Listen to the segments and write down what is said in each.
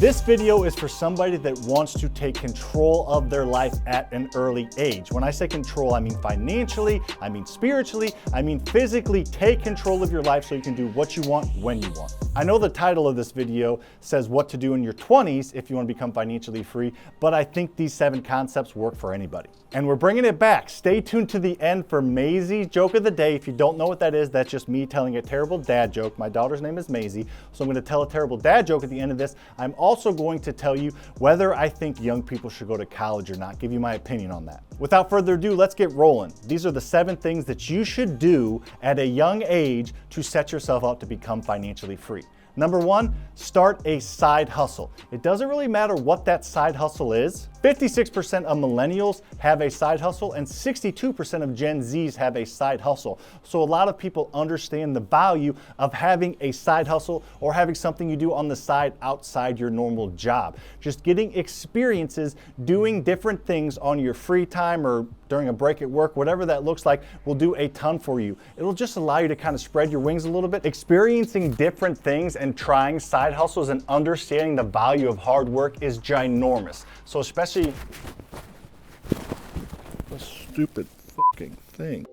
This video is for somebody that wants to take control of their life at an early age. When I say control, I mean financially, I mean spiritually, I mean physically. Take control of your life so you can do what you want when you want. I know the title of this video says what to do in your 20s if you want to become financially free, but I think these 7 concepts work for anybody. And we're bringing it back. Stay tuned to the end for Maisie's joke of the day. If you don't know what that is, that's just me telling a terrible dad joke. My daughter's name is Maisie, so I'm going to tell a terrible dad joke at the end of this. I'm also going to tell you whether I think young people should go to college or not, give you my opinion on that. Without further ado, let's get rolling. These are the 7 things that you should do at a young age to set yourself up to become financially free. Number 1, start a side hustle. It doesn't really matter what that side hustle is. 56% of millennials have a side hustle and 62% of Gen Zs have a side hustle. So a lot of people understand the value of having a side hustle or having something you do on the side outside your normal job. Just getting experiences doing different things on your free time or during a break at work, whatever that looks like, will do a ton for you. It'll just allow you to kind of spread your wings a little bit. Experiencing different things and trying side hustles and understanding the value of hard work is ginormous. So especially this stupid fucking thing.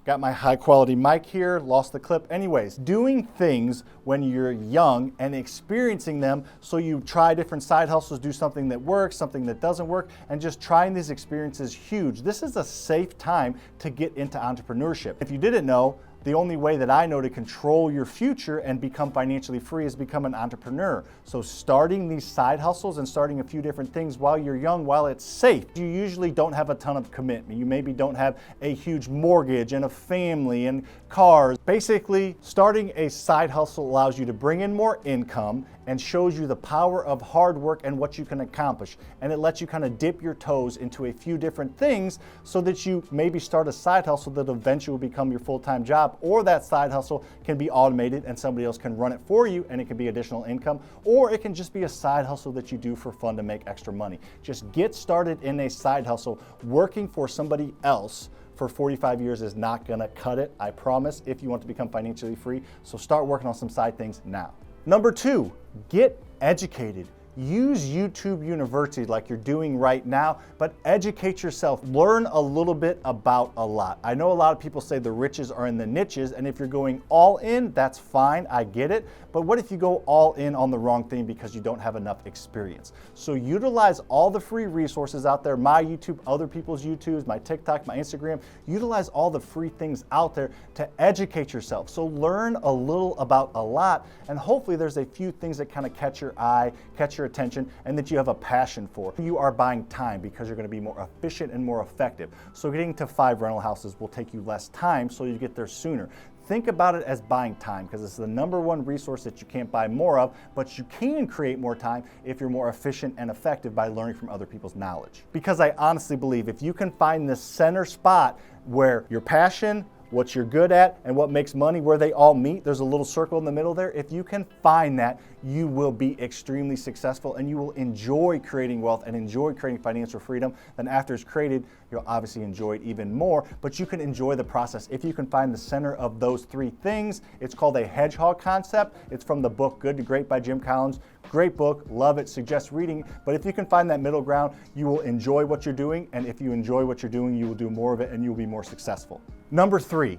Got my high quality mic here, lost the clip. Anyways, doing things when you're young and experiencing them, so you try different side hustles, do something that works, something that doesn't work, and just trying these experiences huge. This is a safe time to get into entrepreneurship. If you didn't know, the only way that I know to control your future and become financially free is become an entrepreneur. So starting these side hustles and starting a few different things while you're young, while it's safe. You usually don't have a ton of commitment. You maybe don't have a huge mortgage and a family and cars. Basically, starting a side hustle allows you to bring in more income and shows you the power of hard work and what you can accomplish. And it lets you kind of dip your toes into a few different things so that you maybe start a side hustle that eventually will become your full-time job, or that side hustle can be automated and somebody else can run it for you and it can be additional income, or it can just be a side hustle that you do for fun to make extra money. Just get started in a side hustle. Working for somebody else for 45 years is not gonna cut it, I promise, if you want to become financially free. So start working on some side things now. Number 2, get educated. Use YouTube University like you're doing right now, but educate yourself. Learn a little bit about a lot. I know a lot of people say the riches are in the niches, and if you're going all in, that's fine, I get it. But what if you go all in on the wrong thing because you don't have enough experience? So utilize all the free resources out there, my YouTube, other people's YouTubes, my TikTok, my Instagram. Utilize all the free things out there to educate yourself. So learn a little about a lot, and hopefully there's a few things that kind of catch your eye, catch your attention, and that you have a passion for. You are buying time because you're going to be more efficient and more effective. So getting to 5 rental houses will take you less time, so you get there sooner. Think about it as buying time, because it's the #1 resource that you can't buy more of, but you can create more time if you're more efficient and effective by learning from other people's knowledge. Because I honestly believe if you can find the center spot where your passion, what you're good at, and what makes money, where they all meet, there's a little circle in the middle there. If you can find that, you will be extremely successful and you will enjoy creating wealth and enjoy creating financial freedom. Then after it's created, you'll obviously enjoy it even more, but you can enjoy the process. If you can find the center of those 3 things, it's called a hedgehog concept. It's from the book Good to Great by Jim Collins. Great book, love it, suggest reading. But if you can find that middle ground, you will enjoy what you're doing. And if you enjoy what you're doing, you will do more of it and you'll be more successful. Number 3,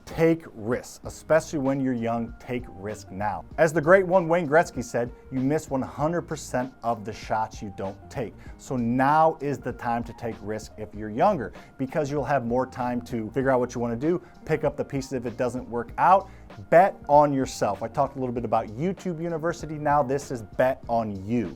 take risks, especially when you're young. Take risk now. As the great one Wayne Gretzky said, you miss 100% of the shots you don't take. So now is the time to take risk if you're younger, because you'll have more time to figure out what you want to do, pick up the pieces if it doesn't work out. Bet on yourself. I talked a little bit about YouTube University. Now this is bet on you.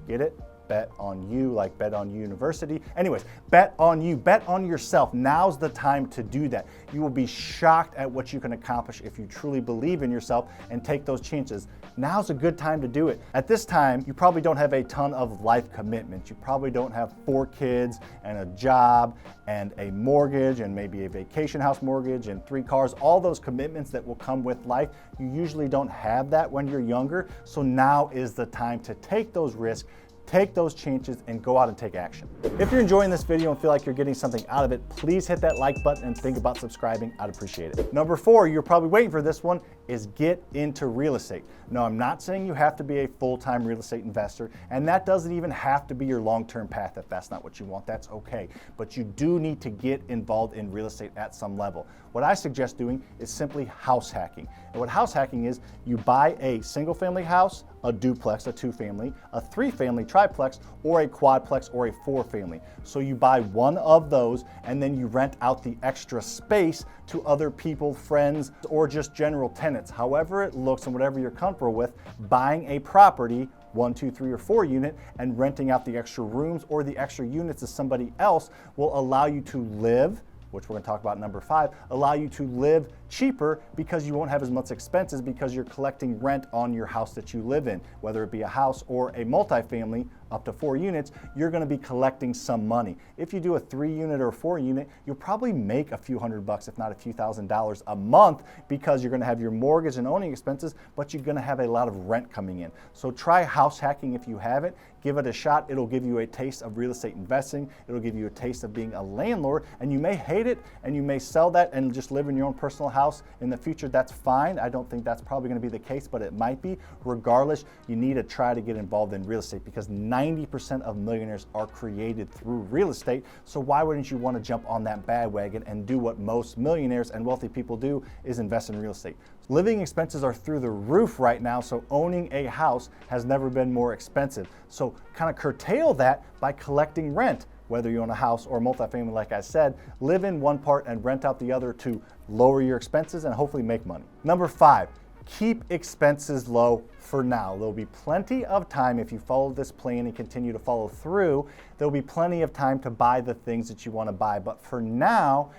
Get it? Bet on you, like bet on you university. Anyways, bet on you, bet on yourself. Now's the time to do that. You will be shocked at what you can accomplish if you truly believe in yourself and take those chances. Now's a good time to do it. At this time, you probably don't have a ton of life commitments. You probably don't have 4 kids and a job and a mortgage and maybe a vacation house mortgage and 3 cars, all those commitments that will come with life. You usually don't have that when you're younger. So now is the time to take those risks, take those chances, and go out and take action. If you're enjoying this video and feel like you're getting something out of it, please hit that like button and think about subscribing. I'd appreciate it. Number 4, you're probably waiting for this one, is get into real estate. No, I'm not saying you have to be a full-time real estate investor, and that doesn't even have to be your long-term path if that's not what you want. That's okay. But you do need to get involved in real estate at some level. What I suggest doing is simply house hacking. And what house hacking is, you buy a single-family house, a duplex, a two-family, a three-family triplex, or a quadplex, or a four-family. So you buy one of those, and then you rent out the extra space to other people, friends, or just general tenants. However it looks and whatever you're comfortable with, buying a property, 1, 2, 3, or 4 unit, and renting out the extra rooms or the extra units to somebody else will allow you to live, which we're going to talk about number 5, allow you to live cheaper because you won't have as much expenses because you're collecting rent on your house that you live in. Whether it be a house or a multifamily up to 4 units, you're going to be collecting some money. If you do a 3-unit or a 4-unit, you'll probably make a few $100, if not a few $1,000s a month, because you're going to have your mortgage and owning expenses, but you're going to have a lot of rent coming in. So try house hacking if you haven't. Give it a shot. It'll give you a taste of real estate investing. It'll give you a taste of being a landlord, and you may hate it and you may sell that and just live in your own personal house in the future. That's fine. I don't think that's probably going to be the case, but it might be. Regardless, you need to try to get involved in real estate because 90% of millionaires are created through real estate. So why wouldn't you want to jump on that bandwagon and do what most millionaires and wealthy people do, is invest in real estate? Living expenses are through the roof right now, so owning a house has never been more expensive. So kind of curtail that by collecting rent. Whether you own a house or multifamily, like I said, live in one part and rent out the other to lower your expenses and hopefully make money. Number 5, keep expenses low for now. There'll be plenty of time if you follow this plan and continue to follow through. There'll be plenty of time to buy the things that you want to buy. But for now,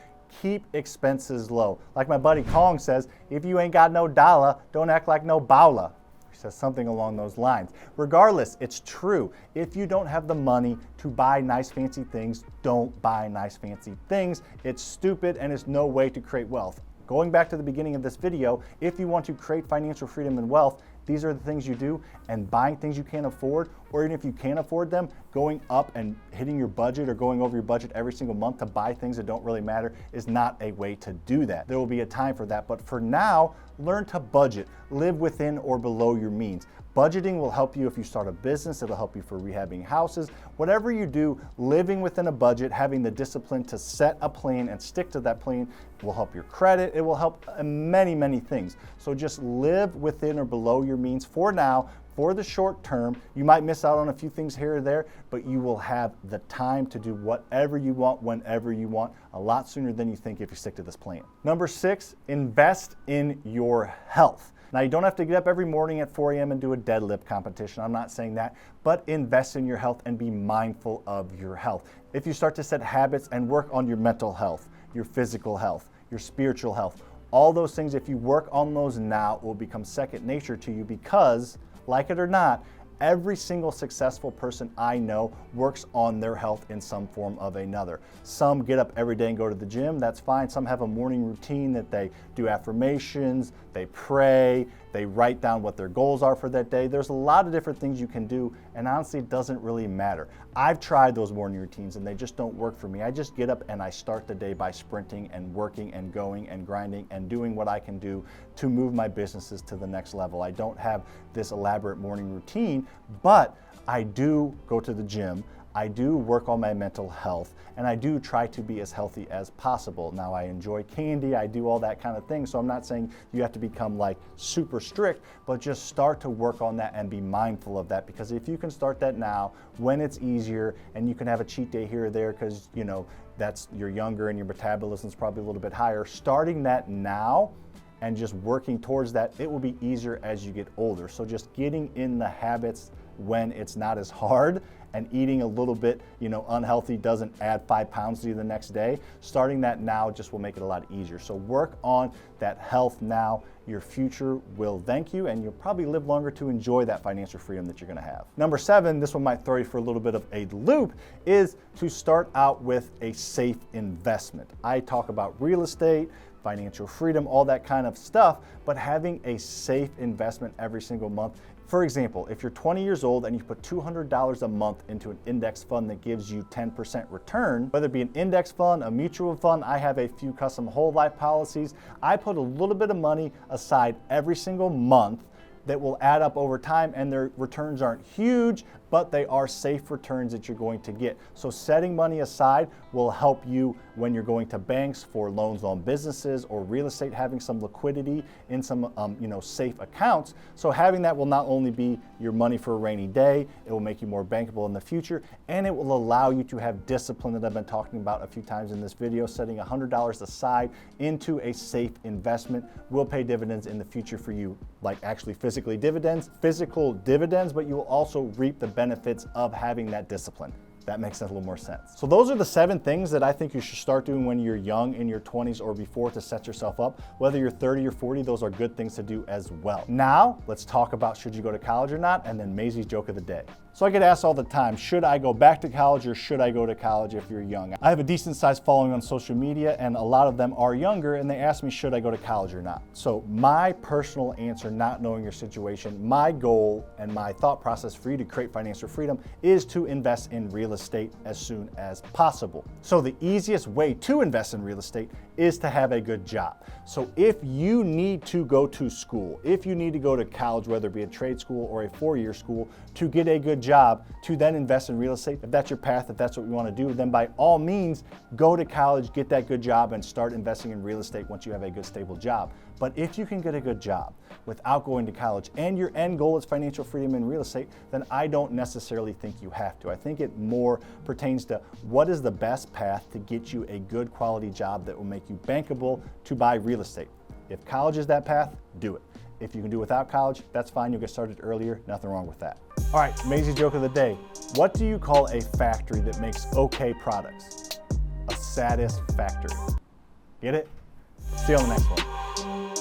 keep expenses low. Like my buddy Kong says, if you ain't got no dollar, don't act like no bowler. He says something along those lines. Regardless, it's true. If you don't have the money to buy nice fancy things, don't buy nice fancy things. It's stupid and it's no way to create wealth. Going back to the beginning of this video, if you want to create financial freedom and wealth, these are the things you do, and buying things you can't afford, or even if you can't afford them, going up and hitting your budget or going over your budget every single month to buy things that don't really matter is not a way to do that. There will be a time for that, but for now, learn to budget. Live within or below your means. Budgeting will help you if you start a business. It'll help you for rehabbing houses. Whatever you do, living within a budget, having the discipline to set a plan and stick to that plan will help your credit. It will help many, many things. So just live within or below your means for now. For the short term, you might miss out on a few things here or there, but you will have the time to do whatever you want, whenever you want, a lot sooner than you think if you stick to this plan. Number 6, invest in your health. Now, you don't have to get up every morning at 4 a.m. and do a deadlift competition. I'm not saying that, but invest in your health and be mindful of your health. If you start to set habits and work on your mental health, your physical health, your spiritual health, all those things, if you work on those now, it will become second nature to you because, like it or not, every single successful person I know works on their health in some form of another. Some get up every day and go to the gym, that's fine. Some have a morning routine that they do affirmations, they pray, they write down what their goals are for that day. There's a lot of different things you can do, and honestly, it doesn't really matter. I've tried those morning routines and they just don't work for me. I just get up and I start the day by sprinting and working and going and grinding and doing what I can do to move my businesses to the next level. I don't have this elaborate morning routine, but I do go to the gym. I do work on my mental health, and I do try to be as healthy as possible. Now, I enjoy candy, I do all that kind of thing, so I'm not saying you have to become like super strict, but just start to work on that and be mindful of that, because if you can start that now, when it's easier, and you can have a cheat day here or there because, you know, you're younger and your metabolism is probably a little bit higher, starting that now and just working towards that, it will be easier as you get older. So just getting in the habits when it's not as hard, and eating a little bit, unhealthy doesn't add 5 pounds to you the next day. Starting that now just will make it a lot easier. So work on that health now. Your future will thank you, and you'll probably live longer to enjoy that financial freedom that you're gonna have. Number 7, this one might throw you for a little bit of a loop, is to start out with a safe investment. I talk about real estate, financial freedom, all that kind of stuff, but having a safe investment every single month For example, if you're 20 years old and you put $200 a month into an index fund that gives you 10% return, whether it be an index fund, a mutual fund, I have a few custom whole life policies. I put a little bit of money aside every single month that will add up over time, and their returns aren't huge, but they are safe returns that you're going to get. So setting money aside will help you when you're going to banks for loans on businesses or real estate, having some liquidity in some safe accounts. So having that will not only be your money for a rainy day, it will make you more bankable in the future, and it will allow you to have discipline that I've been talking about a few times in this video. Setting $100 aside into a safe investment will pay dividends in the future for you, like actually physical dividends, but you will also reap the benefits of having that discipline. That makes a little more sense. So those are the 7 things that I think you should start doing when you're young, in your 20s or before, to set yourself up. Whether you're 30 or 40, those are good things to do as well. Now, let's talk about should you go to college or not, and then Maisie's joke of the day. So I get asked all the time, should I go back to college or should I go to college if you're young? I have a decent sized following on social media, and a lot of them are younger, and they ask me, should I go to college or not? So my personal answer, not knowing your situation, my goal and my thought process for you to create financial freedom is to invest in real estate as soon as possible. So the easiest way to invest in real estate is to have a good job. So if you need to go to school, if you need to go to college, whether it be a trade school or a 4-year school, to get a good job, to then invest in real estate, if that's your path, if that's what you want to do, then by all means, go to college, get that good job, and start investing in real estate once you have a good, stable job. But if you can get a good job without going to college, and your end goal is financial freedom in real estate, then I don't necessarily think you have to. I think it more pertains to what is the best path to get you a good quality job that will make you bankable to buy real estate. If college is that path, do it. If you can do without college, that's fine. You'll get started earlier. Nothing wrong with that. All right, Maisie's joke of the day. What do you call a factory that makes okay products? A satisfactory. Get it? See you on the next one.